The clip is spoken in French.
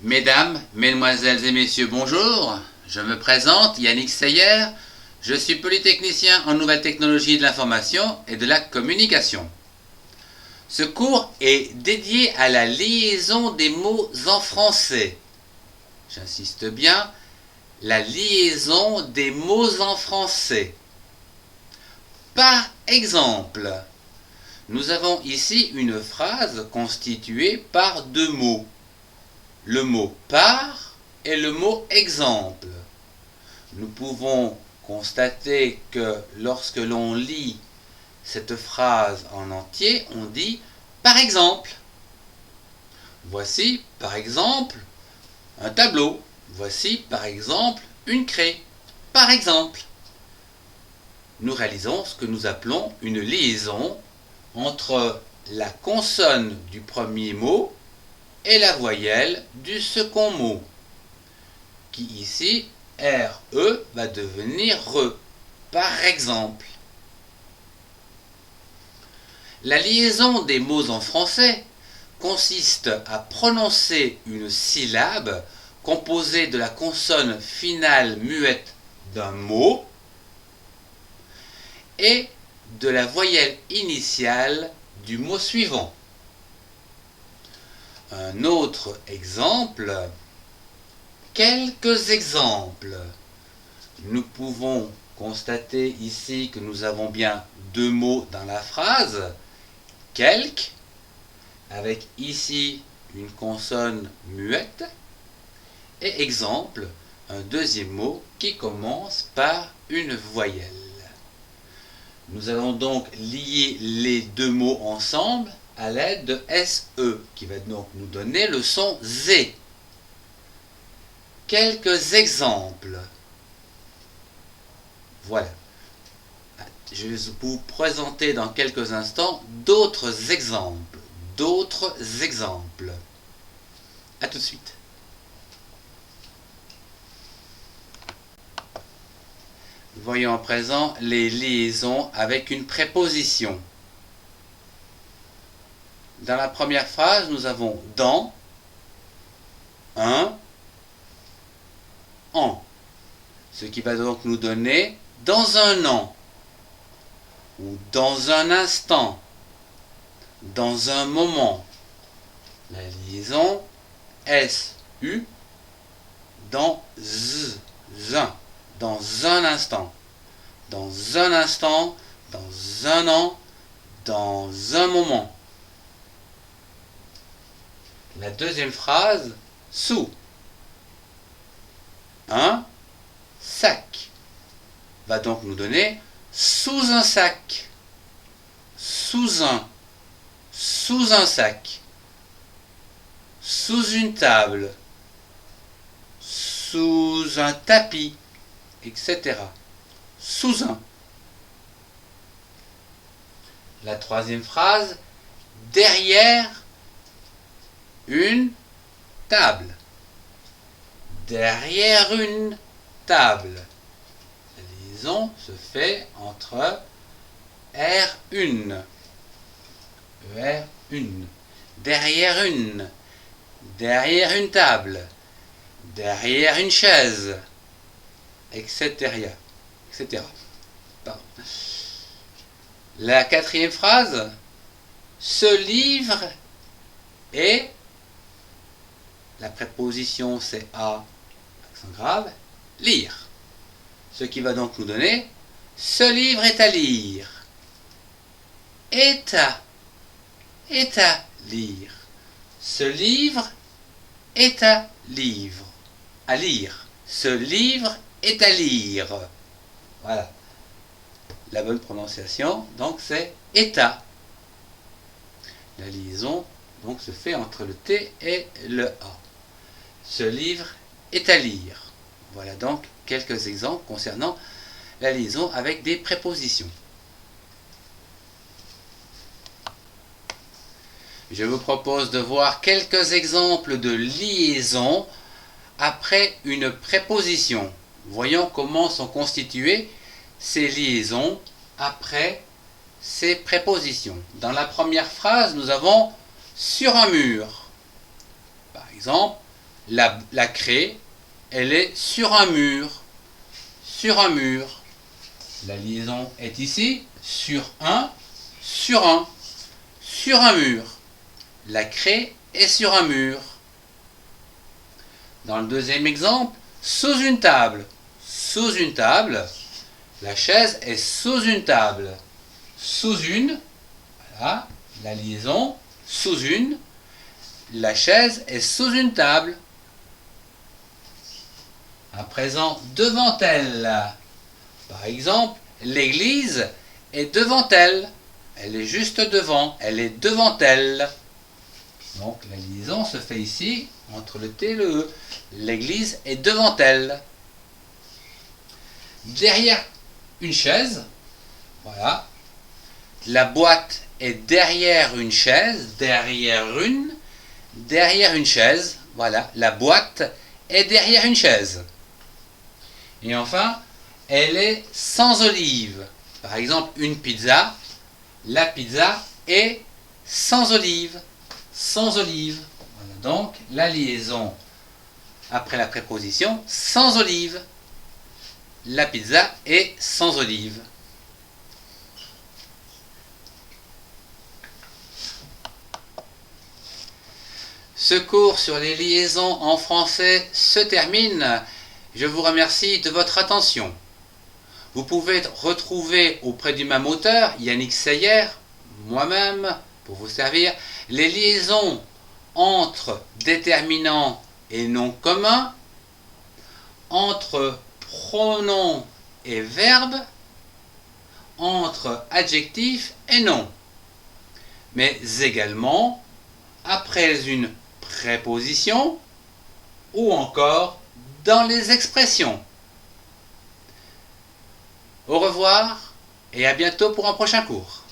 Mesdames, Mesdemoiselles et Messieurs, bonjour. Je me présente, Yannick Seyer. Je suis polytechnicien en nouvelles technologies de l'information et de la communication. Ce cours est dédié à la liaison des mots en français. J'insiste bien, la liaison des mots en français. Par exemple, nous avons ici une phrase constituée par deux mots. Le mot par et le mot exemple. Nous pouvons constater que lorsque l'on lit cette phrase en entier, on dit par exemple. Voici par exemple un tableau. Voici par exemple une craie. Par exemple. Nous réalisons ce que nous appelons une liaison entre la consonne du premier mot et la voyelle du second mot, qui ici, RE, va devenir RE, par exemple. La liaison des mots en français consiste à prononcer une syllabe composée de la consonne finale muette d'un mot et de la voyelle initiale du mot suivant. Un autre exemple, quelques exemples. Nous pouvons constater ici que nous avons bien deux mots dans la phrase, quelques, avec ici une consonne muette, et exemple, un deuxième mot qui commence par une voyelle. Nous allons donc lier les deux mots ensemble à l'aide de SE, qui va donc nous donner le son Z. Quelques exemples. Voilà. Je vais vous présenter dans quelques instants d'autres exemples. A tout de suite. Voyons à présent les liaisons avec une préposition. Dans la première phrase, nous avons dans, un, en. Ce qui va donc nous donner dans un an, ou dans un instant, dans un moment. La liaison SU dans un, dans un instant, dans un instant, dans un an, dans un moment. La deuxième phrase, sous. Un sac va donc nous donner sous un sac, sous un sac, sous une table, sous un tapis, etc. Sous un. La troisième phrase, derrière une table. Derrière une table. La liaison se fait entre R1. R1. Derrière une. Derrière une table. Derrière une chaise. Etc. etc. Pardon. La quatrième phrase, ce livre est, la préposition c'est à, accent grave, lire. Ce qui va donc nous donner, ce livre est à lire. Est à lire. Ce livre est à lire. À lire. Ce livre est à lire. Voilà. La bonne prononciation, donc c'est état. La liaison donc se fait entre le T et le A. Ce livre est à lire. Voilà donc quelques exemples concernant la liaison avec des prépositions. Je vous propose de voir quelques exemples de liaison après une préposition. Voyons comment sont constituées ces liaisons après ces prépositions. Dans la première phrase, nous avons sur un mur. Par exemple, La craie, elle est sur un mur. Sur un mur. La liaison est ici, sur un mur. La craie est sur un mur. Dans le deuxième exemple, sous une table. Sous une table, la chaise est sous une table. Sous une, voilà, la liaison, sous une, la chaise est sous une table. À présent, devant elle. Par exemple, l'église est devant elle. Elle est juste devant. Elle est devant elle. Donc la liaison se fait ici entre le T et le E. L'église est devant elle. Derrière une chaise, voilà. La boîte est derrière une chaise, derrière une chaise. Voilà, la boîte est derrière une chaise. Et enfin, elle est sans olive. Par exemple, une pizza, la pizza est sans olive. Sans olive. Voilà donc la liaison après la préposition sans olive. La pizza est sans olive. Ce cours sur les liaisons en français se termine. Je vous remercie de votre attention. Vous pouvez retrouver auprès du même auteur, Yannick Seyer, moi-même, pour vous servir, les liaisons entre déterminants et noms communs, entre pronoms et verbes, entre adjectifs et noms, mais également après une préposition ou encore dans les expressions. Au revoir et à bientôt pour un prochain cours.